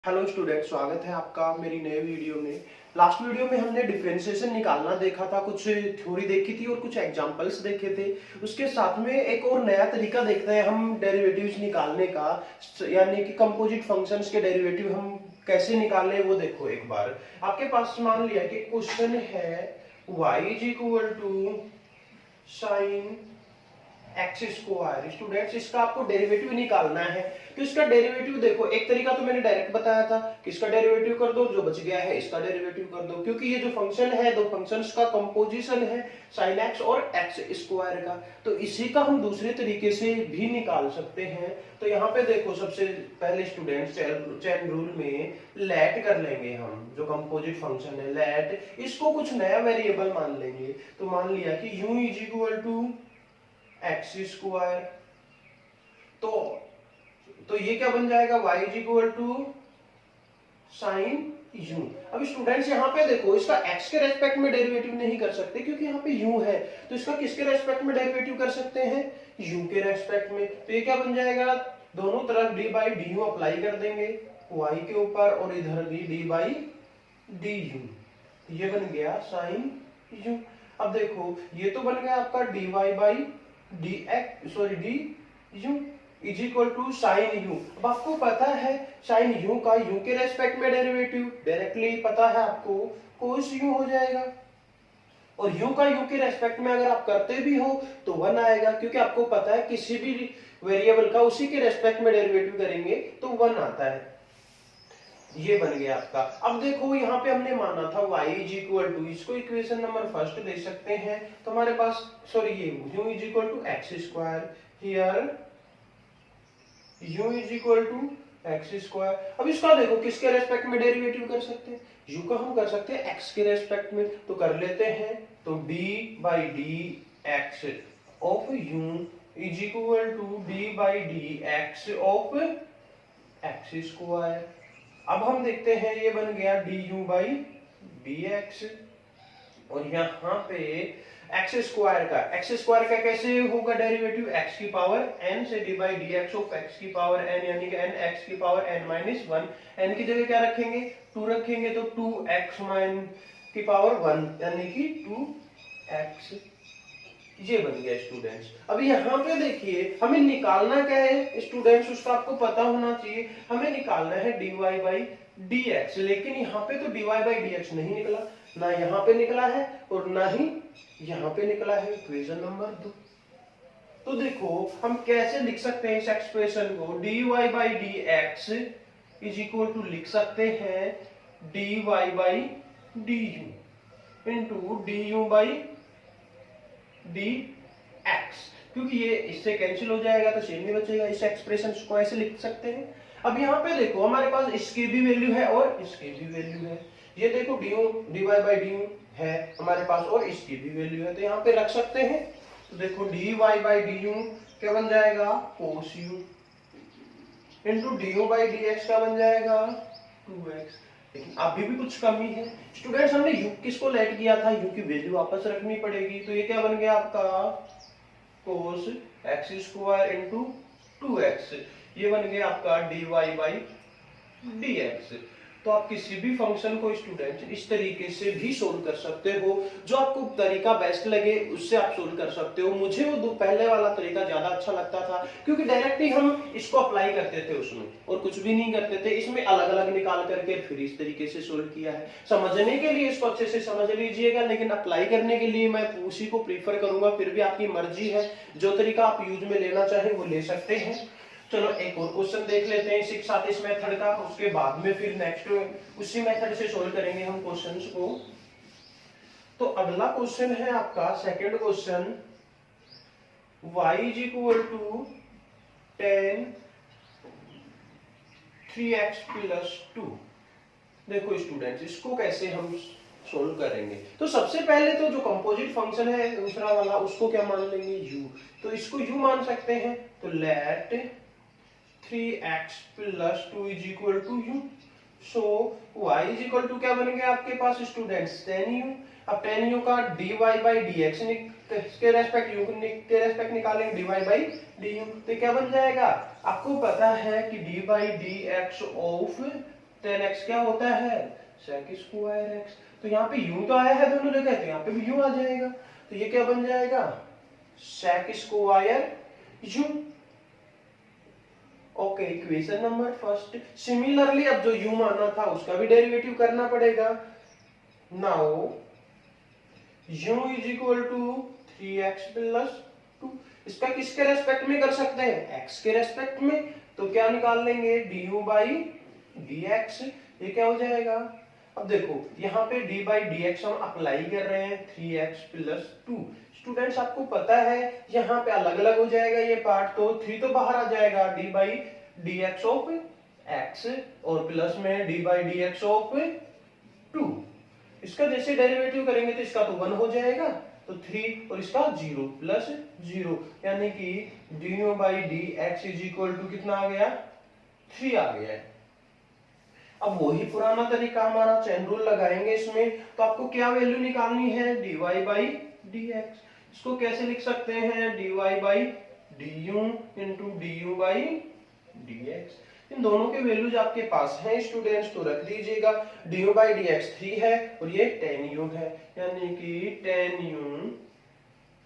Hello student, स्वागत है आपका मेरी नए वीडियो में। लास्ट वीडियो में हमने डिफरेंशिएशन निकालना देखा था, कुछ थ्योरी देखी थी और कुछ एग्जांपल्स देखे थे। उसके साथ में एक और नया तरीका देखते हैं हम डेरिवेटिव्स निकालने का, यानी कि कंपोजिट फंक्शंस के डेरिवेटिव हम कैसे निकालें वो देखो। एक बार आपके पास मान लिया कि क्वेश्चन है y is equal to sine x square. Students, इसका आपको डेरिवेटिव निकालना है। तो इसका डेरिवेटिव देखो, एक तरीका तो मैंने डायरेक्ट बताया था कि इसका डेरिवेटिव कर दो, जो बच गया है इसका डेरिवेटिव कर दो, क्योंकि ये जो फंक्शन है दो फंक्शंस का कंपोजिशन है साइन एक्स और एक्स स्क्वायर का। तो इसी का हम दूसरे तरीके से भी निकाल सकते हैं। तो यहाँ पे देखो, सबसे पहले स्टूडेंट्स चैन रूल में लेट कर लेंगे हम, जो कंपोजिट फंक्शन है लेट, इसको कुछ नया वेरिएबल मान लेंगे। तो मान लिया कि u is equal to x square. तो ये क्या बन जाएगा, y is equal to sine u। अब स्टूडेंट्स यहाँ पे देखो, इसका x के रेस्पेक्ट में डेरिवेटिव नहीं कर सकते क्योंकि यहाँ पे u है। तो इसका किसके रेस्पेक्ट में डेरिवेटिव कर सकते हैं, u के रेस्पेक्ट में। तो ये क्या बन जाएगा, दोनों तरफ d by d you apply कर देंगे y के ऊपर और इधर भी d बाई डी यू। ये बन गया साइन u। अब देखो, ये तो बन गया आपका dy by d x sorry d u is equal to sine u. अब आपको पता है साइन यू का यू के रेस्पेक्ट में डेरिवेटिव डायरेक्टली पता है आपको, कोस यू हो जाएगा। और यू का यू के रेस्पेक्ट में अगर आप करते भी हो तो वन आएगा, क्योंकि आपको पता है किसी भी वेरिएबल का उसी के रेस्पेक्ट में डेरिवेटिव करेंगे तो वन आता है। ये बन गया आपका। अब देखो, यहाँ पे हमने माना था y इज इक्वल टू, इसको इक्वेशन नंबर फर्स्ट दे सकते हैं। तो हमारे पास सॉरी ये u is equal to x square, here u is equal to x square. अब इसका देखो किसके रेस्पेक्ट में डेरिवेटिव कर सकते हैं, u का हम कर सकते हैं x के रेस्पेक्ट में। तो कर लेते हैं, तो d by d x of u is equal to d by d x of x square. अब हम देखते हैं, ये बन गया d u by d x, और यहाँ पे एक्स स्क्वायर का कैसे होगा डेरिवेटिव, एक्स की पावर n से d by d x of x की पावर n, यानी कि n एक्स की power n minus one. n की जगह क्या रखेंगे, 2 रखेंगे, तो 2x की पावर 1 यानी कि 2x। ये बन गया स्टूडेंट्स। अब यहाँ पे देखिए, हमें निकालना क्या है स्टूडेंट्स, उसका आपको पता होना चाहिए। हमें निकालना है dy बाई डी एक्स, लेकिन यहाँ पे तो dy बाई डी एक्स नहीं निकला, ना यहाँ पे निकला है और ना ही यहाँ पे निकला है, इक्वेशन नंबर 2। तो देखो हम कैसे लिख सकते हैं इस एक्सप्रेशन को, dy by d x is equal to लिख सकते हैं dy by d u into d u by d x, क्योंकि ये इससे कैंसिल हो जाएगा तो सेम ही बचेगा। इस एक्सप्रेशन को ऐसे लिख सकते हैं। अब यहाँ पे देखो, हमारे पास इसकी भी वैल्यू है और इसकी भी वैल्यू है। ये देखो dy बाई डी है हमारे पास और इसकी भी वैल्यू है, तो यहाँ पे रख सकते हैं। तो देखो dy बाई डी यू क्या बन जाएगा, cos u into d u by d x का बन जाएगा 2x। लेकिन अभी भी कुछ कमी है स्टूडेंट्स, हमने u किसको लेट किया था, u की वैल्यू वापस रखनी पड़ेगी। तो ये क्या बन गया आपका, कोस एक्स स्क्वायर इंटू 2x। ये बन गया आपका dy बाई डी एक्स। तो आप किसी भी फंक्शन को स्टूडेंट इस तरीके से भी सोल्व कर सकते हो, जो आपको तरीका बेस्ट लगे उससे आप सोल्व कर सकते हो। मुझे वो पहले वाला तरीका ज्यादा अच्छा लगता था, क्योंकि डायरेक्टली हम इसको अप्लाई करते थे उसमें और कुछ भी नहीं करते थे। इसमें अलग अलग निकाल करके फिर इस तरीके से सोल्व किया है। समझने के लिए इसको अच्छे से समझ लीजिएगा, लेकिन अप्लाई करने के लिए मैं उसी को प्रीफर करूंगा। फिर भी आपकी मर्जी है, जो तरीका आप यूज में लेना चाहें वो ले सकते हैं। चलो एक और क्वेश्चन देख लेते हैं इसी साथ इस मेथड का, उसके बाद में फिर नेक्स्ट उसी मेथड से सोल्व करेंगे हम क्वेश्चंस को। तो अगला क्वेश्चन है आपका second question, y is equal to 10 3x plus 2। देखो स्टूडेंट्स, इसको कैसे हम सोल्व करेंगे। तो सबसे पहले तो जो कंपोजिट फंक्शन है दूसरा वाला, उसको क्या मान लेंगे, u। तो इसको u मान सकते हैं। तो let 3x plus 2 is equal to u. So y is equal to क्या बन गया आपके पास स्टूडेंट्स, 10u। अब 10u का dy बाई डी एक्स के रेस्पेक्ट u के रेस्पेक्ट निकालेंगे, dy बाई डी यू। तो क्या बन जाएगा, आपको पता है कि D by d x of tan x क्या होता है sec स्क्वायर x। तो यहाँ पे u तो आया है दोनों जगह, तो यहाँ पे भी u आ जाएगा। तो ये क्या बन जाएगा sec square u। Okay, equation number first. Similarly अब जो u माना था उसका भी डेरिवेटिव करना पड़ेगा। Now u is equal to 3x plus 2। इसका किसके रेस्पेक्ट में कर सकते हैं x के रेस्पेक्ट में। तो क्या निकाल लेंगे du बाई dx। ये क्या हो जाएगा, अब देखो यहाँ पे d बाई dx हम अप्लाई कर रहे हैं 3x प्लस 2। स्टूडेंट्स आपको पता है यहाँ पे अलग अलग हो जाएगा ये पार्ट, तो 3 तो बाहर आ जाएगा d by dx of x और प्लस में d बाई dx ऑफ 2। इसका जैसे डेरिवेटिव करेंगे तो इसका तो 1 हो जाएगा, तो 3 और इसका 0 प्लस 0, यानी कि du by dx is equal to कितना आ गया 3 आ गया है। अब वही पुराना तरीका हमारा चेन रूल लगाएंगे इसमें। तो आपको क्या वैल्यू निकालनी है dy बाई dx। इसको कैसे लिख सकते हैं dy by du into du by dx। इन दोनों के वैल्यूज आपके पास हैं स्टूडेंट्स, तो रख दीजिएगा। du बाई dx 3 है और ये tan u है, यानी कि tan u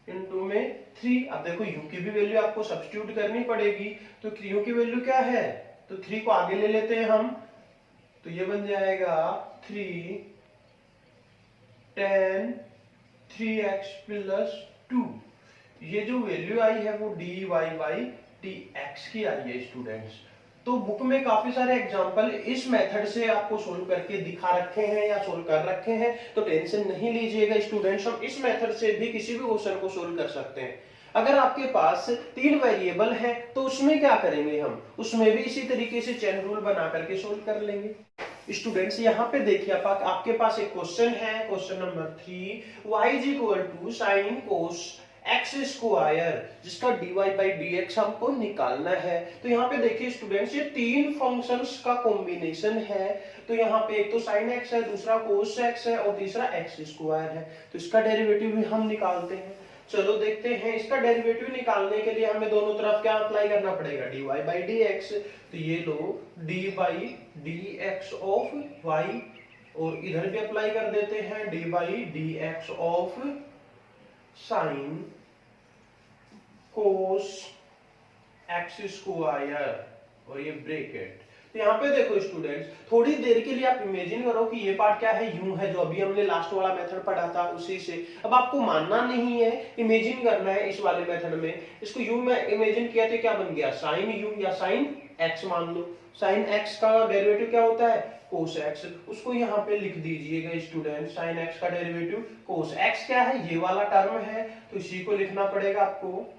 इंटू में 3। अब देखो u की भी वैल्यू आपको सब्स्टिट्यूट करनी पड़ेगी, तो u की वैल्यू क्या है, तो 3 को आगे ले लेते हैं हम, तो ये बन जाएगा 3 tan 3x प्लस 2। ये जो वैल्यू आई है वो dy बाई dx की आई है स्टूडेंट्स। तो बुक में काफी सारे एग्जांपल इस मेथड से आपको सोल्व करके दिखा रखे हैं या सोल्व कर रखे हैं, तो टेंशन नहीं लीजिएगा स्टूडेंट्स। हम इस मेथड से भी किसी भी क्वेश्चन को सोल्व कर सकते हैं। अगर आपके पास 3 वेरिएबल है तो उसमें क्या करेंगे हम, उसमें भी इसी तरीके से चेन रूल बना करके सोल्व कर लेंगे। स्टूडेंट्स यहाँ पे देखिए आपके पास एक क्वेश्चन है, question number 3, y is equal to sine cos x square, जिसका dy बाई dx हमको निकालना है। तो यहाँ पे देखिए स्टूडेंट्स ये 3 फंक्शंस का कॉम्बिनेशन है। तो यहाँ पे एक तो साइन x है, दूसरा कोस x है और तीसरा x स्क्वायर है। तो इसका डेरिवेटिव भी हम निकालते हैं। चलो देखते हैं। इसका डेरिवेटिव निकालने के लिए हमें दोनों तरफ क्या अप्लाई करना पड़ेगा dy बाई dx। तो ये लो d by dx of y, और इधर भी अप्लाई कर देते हैं d by dx of sine cos x square, और ये ब्रैकेट। तो यहाँ पे देखो स्टूडेंट्स, थोड़ी देर के लिए आप इमेजिन करो कि ये पार्ट क्या है, u है, जो अभी हमने लास्ट वाला मेथड पढ़ा था उसी से। अब आपको मानना नहीं है, इमेजिन करना है इस वाले मेथड में। इसको u में इमेजिन किया तो क्या बन गया साइन u या साइन x मान लो। साइन x का डेरिवेटिव क्या होता है कोस x, उसको यहाँ पे लिख दीजिएगा स्टूडेंट। साइन x का डेरिवेटिव कोस x क्या है, ये वाला टर्म है, तो इसी को लिखना पड़ेगा आपको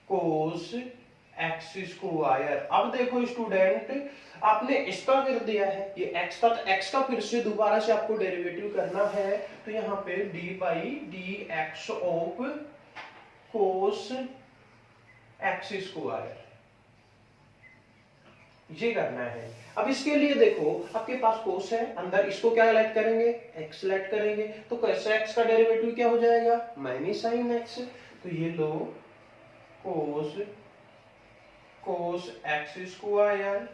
कोस x स्क्वायर। अब देखो स्टूडेंट, आपने इसका कर दिया है ये x का, तो x का फिर से दोबारा से आपको डेरिवेटिव करना है। तो यहाँ पे d by dx of cos x square, ये करना है। अब इसके लिए देखो आपके पास कोस है, अंदर इसको क्या लेट करेंगे x लेट करेंगे, तो कैसे x का डेरिवेटिव क्या हो जाएगा माइनस साइन x। तो ये लो कोस x स्क्वायर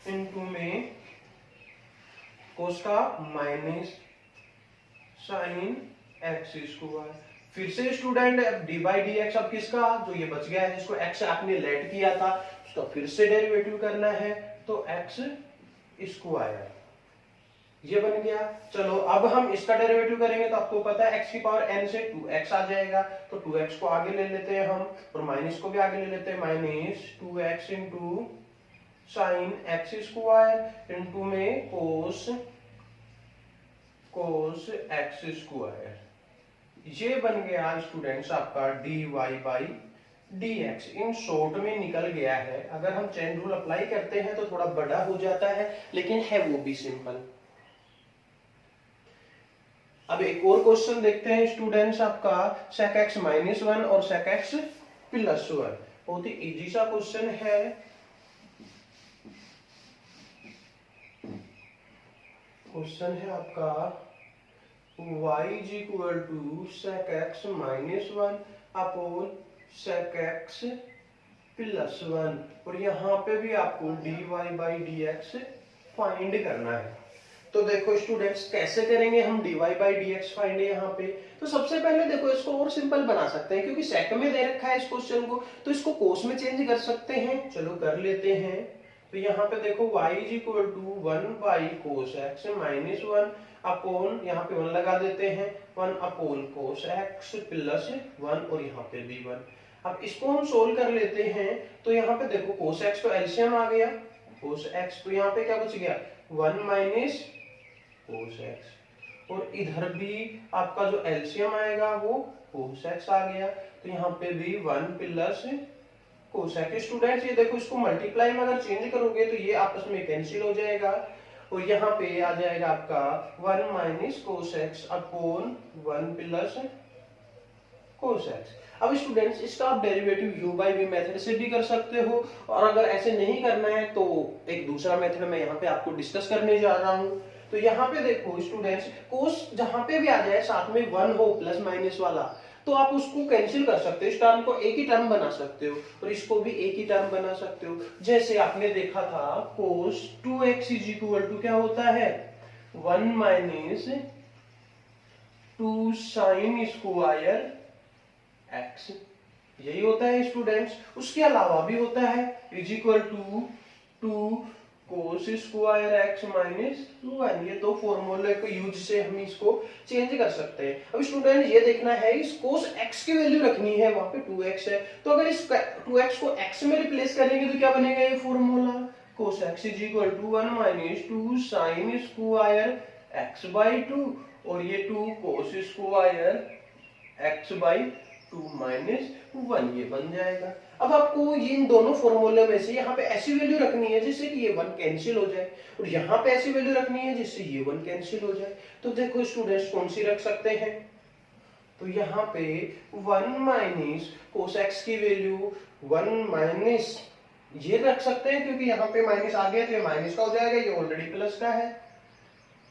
इनटू में कोस का माइनस साइन x स्क्वायर। फिर से स्टूडेंट d बाई dx, अब किसका जो ये बच गया है जिसको x आपने लेट किया था उसका फिर से डेरिवेटिव करना है, तो x स्क्वायर ये बन गया। चलो अब हम इसका डेरिवेटिव करेंगे तो आपको पता है x की पावर n से 2x आ जाएगा, तो 2x को आगे ले लेते हैं हम और माइनस को भी आगे ले लेते हैं, minus 2x into sine x square into में कोस x स्क्वायर। ये बन गया स्टूडेंट्स आपका dy by dx। In short में निकल गया है। अगर हम चेन रूल अप्लाई करते हैं तो थोड़ा बड़ा हो जाता है, लेकिन है वो भी सिंपल। अब एक और क्वेश्चन देखते हैं स्टूडेंट्स आपका sec x माइनस 1 और sec x प्लस 1। बहुत ही इजी सा क्वेश्चन है। क्वेश्चन है आपका y is equal to sec x minus 1 upon sec x plus 1, और यहाँ पे भी आपको dy बाई dx फाइंड करना है। तो देखो स्टूडेंट्स कैसे करेंगे हम dy बाई dx फाइंड यहाँ पे। तो सबसे पहले देखो इसको और सिंपल बना सकते हैं, क्योंकि सेक में दे रखा है इस क्वेश्चन को, तो इसको कोस में चेंज कर सकते हैं। चलो कर लेते हैं। तो यहाँ पे देखो y is equal to 1 by cos x minus 1 upon, यहाँ पे 1 लगा देते हैं, 1 अपॉन कोस एक्स प्लस 1 और यहाँ पे भी 1। अब इसको हम सोल्व कर लेते हैं। तो यहाँ पे देखो कोस एक्स तो एलसीएम आ गया, कोस एक्स, तो यहाँ पे क्या बच गया 1 माइनस कोस एक्स, और इधर भी आपका जो एलसीएम आएगा वो कोस एक्स आ गया, तो यहाँ पे भी 1 प्लस कोस एक्स। स्टूडेंट्स ये देखो इसको मल्टीप्लाई में अगर चेंज करोगे तो ये आपस में कैंसिल हो जाएगा, और यहाँ पे आ जाएगा आपका 1 minus cos x upon 1 plus cos x. अब स्टूडेंट्स इसका आप derivative u by v method से भी कर सकते हो, और अगर ऐसे नहीं करना है तो एक दूसरा मेथड मैं यहाँ पे आपको डिस्कस करने जा रहा हूँ। तो यहाँ पे देखो स्टूडेंट्स कोस जहां पे भी आ जाए साथ में 1 हो प्लस माइनस वाला, तो आप उसको कैंसिल कर सकते हो, इस टर्म को एक ही टर्म बना सकते हो और इसको भी एक ही टर्म बना सकते हो। जैसे आपने देखा था कोस 2x इज इक्वल टू क्या होता है 1 माइनस 2 साइन स्क्वायर x, यही होता है स्टूडेंट्स। उसके अलावा भी होता है is equal to 2 cos square x minus 1। ये दो फॉर्मूले को यूज से हम इसको चेंज कर सकते हैं। अब स्टूडेंट ये देखना है इस कोस x की वैल्यू रखनी है, वहां पे 2x है, तो अगर इस 2x को x में रिप्लेस करेंगे तो क्या बनेगा ये formula cos x is equal to 1 minus 2 sine square x by 2, और ये 2 cos square x by 2 minus 1 ये बन जाएगा। अब आपको ये इन दोनों फॉर्मूले में से यहाँ पे ऐसी वैल्यू रखनी है जिससे कि ये 1 कैंसिल हो जाए, और यहाँ पे ऐसी वैल्यू रखनी है जिससे ये 1 कैंसिल हो जाए। तो देखो स्टूडेंट्स कौन सी रख सकते हैं, तो यहाँ पे 1 माइनस कोस एक्स की वैल्यू 1 माइनस ये रख सकते हैं, क्योंकि यहाँ पे माइनस आ गया तो ये माइनस का हो जाएगा, ये ऑलरेडी प्लस का है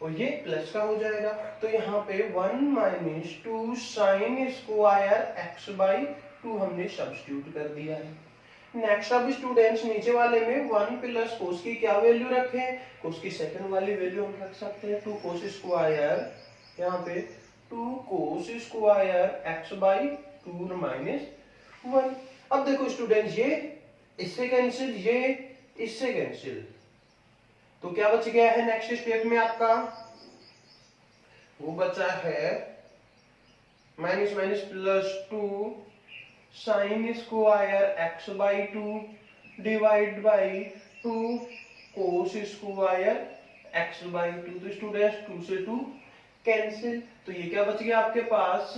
और ये प्लस का हो जाएगा। तो यहाँ पे 1 minus 2 sine square x by 2 हमने सब्स्टिट्यूट कर दिया है। नेक्स्ट अब स्टूडेंट्स नीचे वाले में 1 प्लस कोस की क्या वैल्यू रखें, कोस की सेकंड वाली वैल्यू हम रख सकते हैं 2 कोस स्क्वायर, यहाँ पे 2 cos square x by 2 minus 1। अब देखो स्टूडेंट्स ये इससे कैंसिल, ये इससे कैंसिल, तो क्या बच गया है नेक्स्ट स्टेप में आपका, वो बचा है minus minus plus 2 sine square x by 2 divide by 2 cos square x by 2। तो स्टूडेंट्स 2 से 2 कैंसिल, तो ये क्या बच गया आपके पास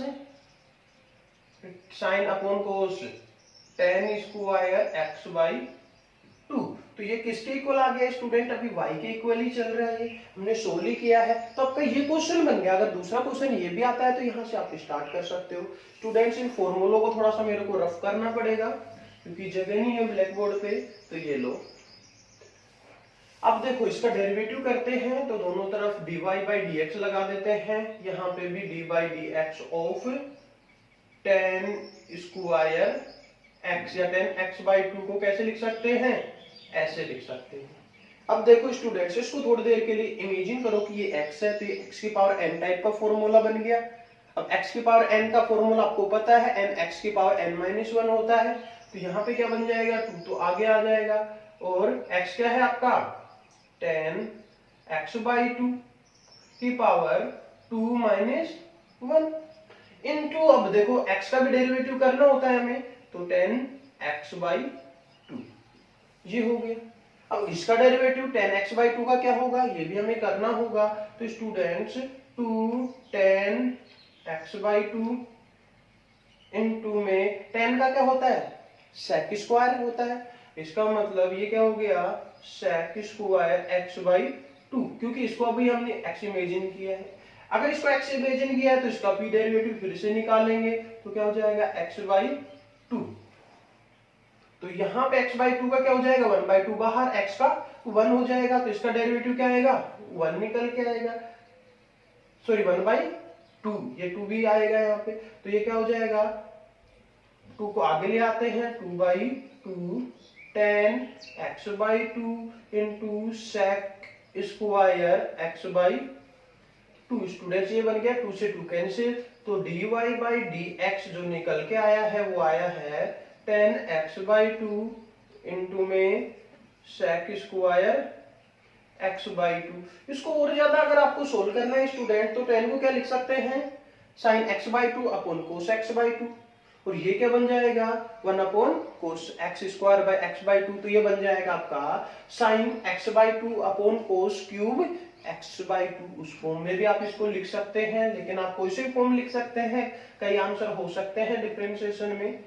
sine upon cos tan square x by 2। तो ये किसके इक्वल आ गया स्टूडेंट, अभी y के इक्वल ही चल रहा है, हमने सोल्व ही किया है। तो आपका ये क्वेश्चन बन गया। अगर दूसरा क्वेश्चन ये भी आता है तो यहाँ से आप स्टार्ट कर सकते हो। स्टूडेंट्स इन फॉर्मूलों को थोड़ा सा मेरे को रफ करना पड़ेगा क्योंकि जगह नहीं है ब्लैक बोर्ड पे। तो ये लो, अब देखो इसका डेरिवेटिव करते हैं, तो दोनों तरफ dy बाई dx लगा देते हैं, यहाँ पे भी dy by dx of tan square x या tan x बाई 2 को कैसे लिख सकते हैं, ऐसे लिख सकते हैं। अब देखो स्टूडेंट्स इसको थोड़ी देर के लिए इमेजिन करो कि ये x है, तो ये x की पावर n टाइप का फॉर्मूला बन गया। अब x की पावर n का फॉर्मूला आपको पता है, n x की पावर n माइनस 1 होता है, तो यहाँ पे क्या बन जाएगा 2 तो आगे आ जाएगा, और x क्या है आपका tan x बाई 2 की पावर 2 माइनस 1 इनटू, अब देखो x का भी डेरिवेटिव करना होता है हमें, तो tan x बाई 2 ये हो गया। अब इसका डेरिवेटिव tan x बाई 2 का क्या होगा, ये भी हमें करना होगा। तो students 2 tan x by 2 into में tan का क्या होता है sec स्क्वायर होता है, इसका मतलब ये क्या हो गया sec स्क्वायर x बाई 2, क्योंकि इसको अभी हमने x इमेजिन किया है। अगर इसको x इमेजिन किया है तो इसका भी डेरिवेटिव फिर से निकालेंगे, तो क्या हो जाएगा x बाई 2। तो यहाँ पे x बाई 2 का क्या हो जाएगा 1 बाई 2, बाहर x का 1 हो जाएगा, तो इसका डेरिवेटिव क्या आएगा 1 निकल के आएगा, सॉरी 1 बाई 2, ये 2 भी आएगा यहाँ पे, तो ये क्या हो जाएगा 2 को आगे ले आते हैं 2 by 2 tan x by 2 into sec square x by 2। Students ये बन गया 2 से 2 कैंसिल, तो dy बाई dx जो निकल के आया है वो आया है 10x बाई 2 इंटू में sec स्क्वायर x बाई 2। इसको और ज्यादा अगर आपको सोल्व करना है स्टूडेंट तो 10 को क्या लिख सकते हैं, sine x by 2 upon cos x by 2, और ये क्या बन जाएगा 1 upon cos x square by x by 2, तो ये बन जाएगा आपका sine x by 2 upon cos cube x by 2। उस फॉर्म में भी आप इसको लिख सकते हैं, लेकिन आप कोई से फॉर्म लिख सकते हैं, कई आंसर हो सकते हैं डिफरेंशिएशन में।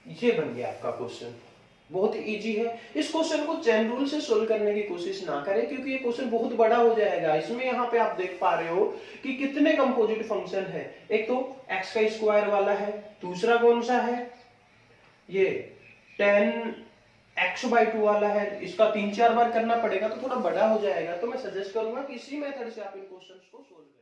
ये बन गया आपका क्वेश्चन, बहुत इजी है। इस क्वेश्चन को चेन रूल से सोल्व करने की कोशिश ना करें, क्योंकि ये क्वेश्चन बहुत बड़ा हो जाएगा। इसमें यहाँ पे आप देख पा रहे हो कि कितने कंपोजिट फंक्शन है। एक तो x का स्क्वायर वाला है, दूसरा कौन सा है ये 10x बाई 2 वाला है। इसका 3-4 बार करना पड़ेगा तो थोड़ा बड़ा हो जाएगा, तो मैं सजेस्ट करूंगा कि इसी मेथड से आप इन क्वेश्चंस को सोल्व करें।